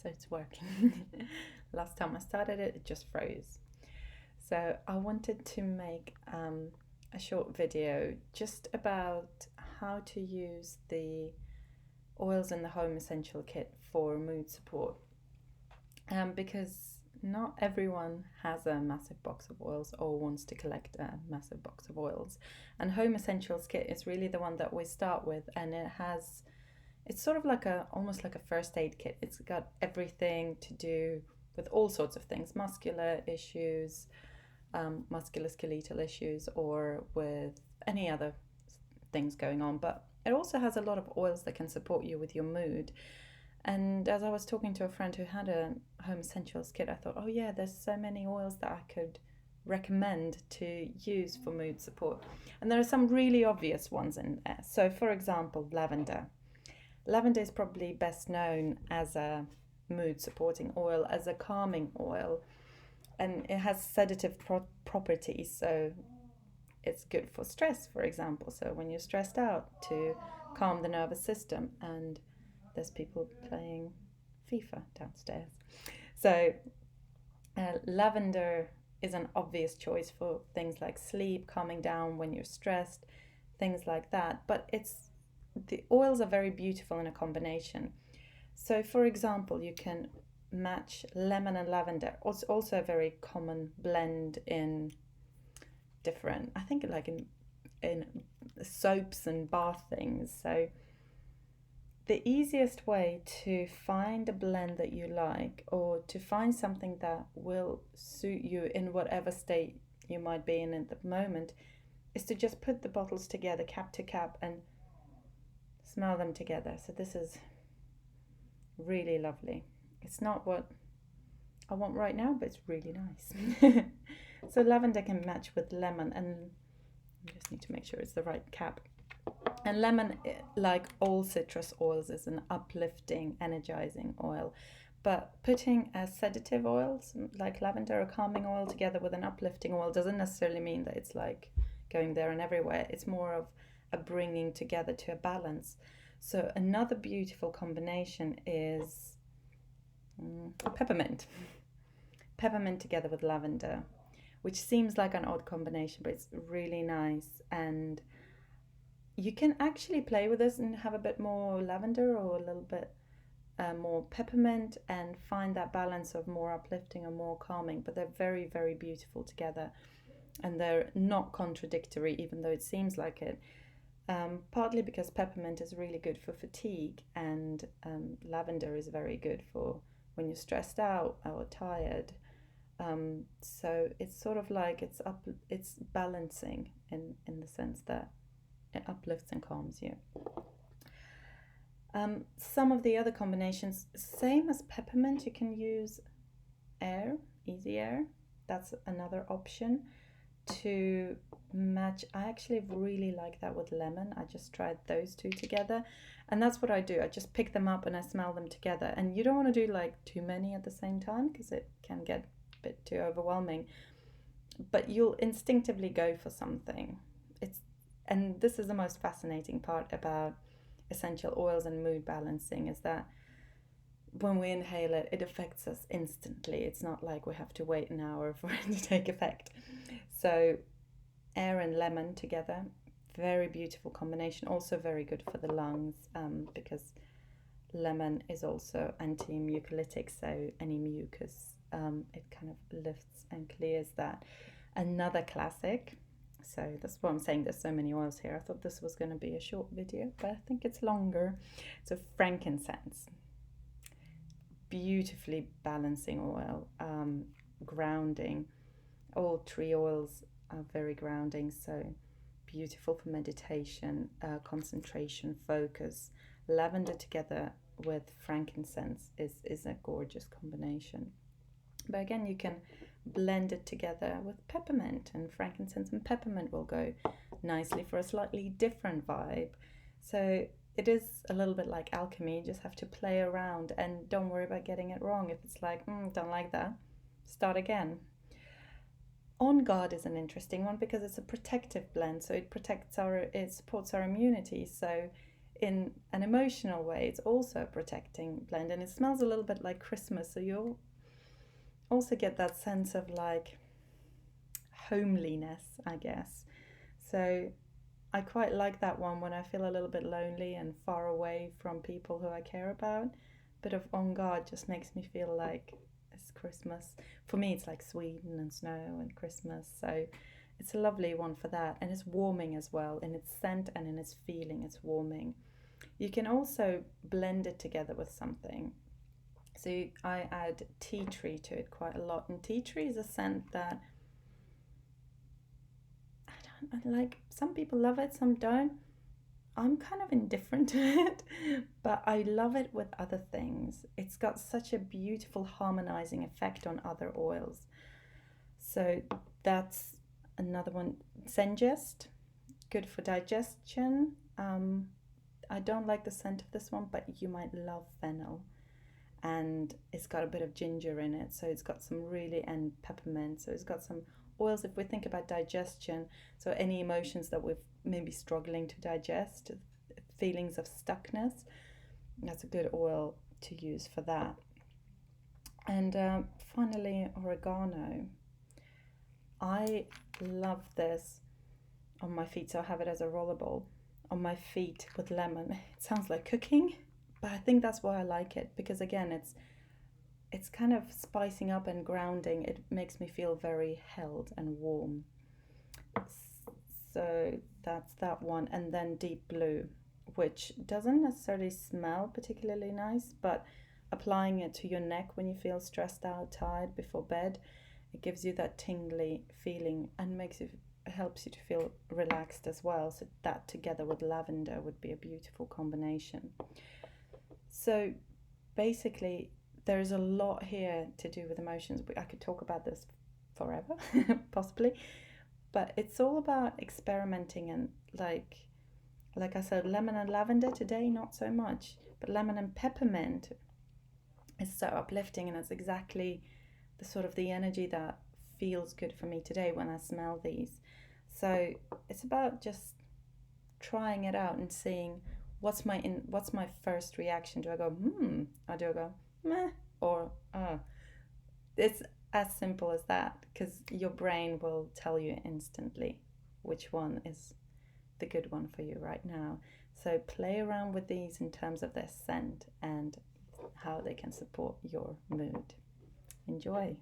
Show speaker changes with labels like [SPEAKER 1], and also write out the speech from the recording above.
[SPEAKER 1] so it's working. Last time I started it, it just froze. So I wanted to make a short video just about how to use the oils in the home essential kit for mood support. Because not everyone has a massive box of oils or wants to collect a massive box of oils. And Home Essentials Kit is really the one that we start with, and it's sort of like almost like a first aid kit. It's got everything to do with all sorts of things, muscular issues, musculoskeletal issues, or with any other things going on. But it also has a lot of oils that can support you with your mood. And as I was talking to a friend who had a home essentials kit, I thought, oh yeah, there's so many oils that I could recommend to use for mood support. And there are some really obvious ones in there. So for example, lavender. Lavender is probably best known as a mood supporting oil, as a calming oil, and it has sedative properties. So it's good for stress, for example. So when you're stressed out, to calm the nervous system. And there's people playing FIFA downstairs. So lavender is an obvious choice for things like sleep, calming down when you're stressed, things like that. But the oils are very beautiful in a combination. So for example, you can match lemon and lavender. It's also a very common blend in different, I think, like in soaps and bath things. So the easiest way to find a blend that you like, or to find something that will suit you in whatever state you might be in at the moment, is to just put the bottles together, cap to cap, and smell them together. So this is really lovely. It's not what I want right now, but it's really nice. So lavender can match with lemon, and I just need to make sure it's the right cap. And lemon, like all citrus oils, is an uplifting, energizing oil. But putting a sedative oils like lavender or calming oil together with an uplifting oil doesn't necessarily mean that it's like going there and everywhere. It's more of a bringing together to a balance. So another beautiful combination is peppermint. Peppermint together with lavender, which seems like an odd combination, but it's really nice. And you can actually play with this and have a bit more lavender or a little bit more peppermint, and find that balance of more uplifting and more calming. But they're very, very beautiful together, and they're not contradictory, even though it seems like it. Partly because peppermint is really good for fatigue, and lavender is very good for when you're stressed out or tired. So it's sort of like it's balancing in the sense that it uplifts and calms you. Some of the other combinations, same as peppermint, you can use air, easy air. That's another option to match. I actually really like that with lemon. I just tried those two together, and that's what I do. I just pick them up and I smell them together. And you don't want to do like too many at the same time, because it can get a bit too overwhelming. But you'll instinctively go for something. And this is the most fascinating part about essential oils and mood balancing, is that when we inhale it, it affects us instantly. It's not like we have to wait an hour for it to take effect. So air and lemon together, very beautiful combination. Also very good for the lungs, because lemon is also anti-mucolytic, so any mucus, it kind of lifts and clears that. Another classic. So that's what I'm saying, there's so many oils here. I thought this was going to be a short video, but I think it's longer. So frankincense, beautifully balancing oil, grounding. All tree oils are very grounding, so beautiful for meditation, concentration, focus. Lavender together with frankincense is a gorgeous combination. But again, you can blend it together with peppermint, and frankincense and peppermint will go nicely for a slightly different vibe. So it is a little bit like alchemy. You just have to play around, and don't worry about getting it wrong. If it's like, don't like that, start again. On Guard is an interesting one because it's a protective blend, so it supports our immunity. So in an emotional way, it's also a protecting blend, and it smells a little bit like Christmas, so you'll also get that sense of like homeliness, I guess. So I quite like that one when I feel a little bit lonely and far away from people who I care about. Bit of On Guard just makes me feel like it's Christmas. For me, it's like Sweden and snow and Christmas. So it's a lovely one for that. And it's warming as well. In its scent and in its feeling, it's warming. You can also blend it together with something. So I add tea tree to it quite a lot. And tea tree is a scent that I don't like. Some people love it, some don't. I'm kind of indifferent to it, but I love it with other things. It's got such a beautiful harmonizing effect on other oils. So that's another one. ZenGest, good for digestion. I don't like the scent of this one, but you might love fennel. And it's got a bit of ginger in it, so it's got some really, and peppermint, so it's got some oils. If we think about digestion, so any emotions that we're maybe struggling to digest, feelings of stuckness, that's a good oil to use for that. And finally, oregano. I love this on my feet, so I have it as a rollerball on my feet with lemon. It sounds like cooking, but I think that's why I like it, because again, it's kind of spicing up and grounding. It makes me feel very held and warm. So that's that one. And then deep blue, which doesn't necessarily smell particularly nice, but applying it to your neck when you feel stressed out, tired before bed, it gives you that tingly feeling and helps you to feel relaxed as well. So that together with lavender would be a beautiful combination. So basically, there's a lot here to do with emotions. I could talk about this forever, possibly, but it's all about experimenting. And like I said, lemon and lavender today, not so much, but lemon and peppermint is so uplifting, and it's exactly the sort of the energy that feels good for me today when I smell these. So it's about just trying it out and seeing what's my first reaction. Do I go or do I go meh, or it's as simple as that, because your brain will tell you instantly which one is the good one for you right now. So play around with these in terms of their scent and how they can support your mood. Enjoy.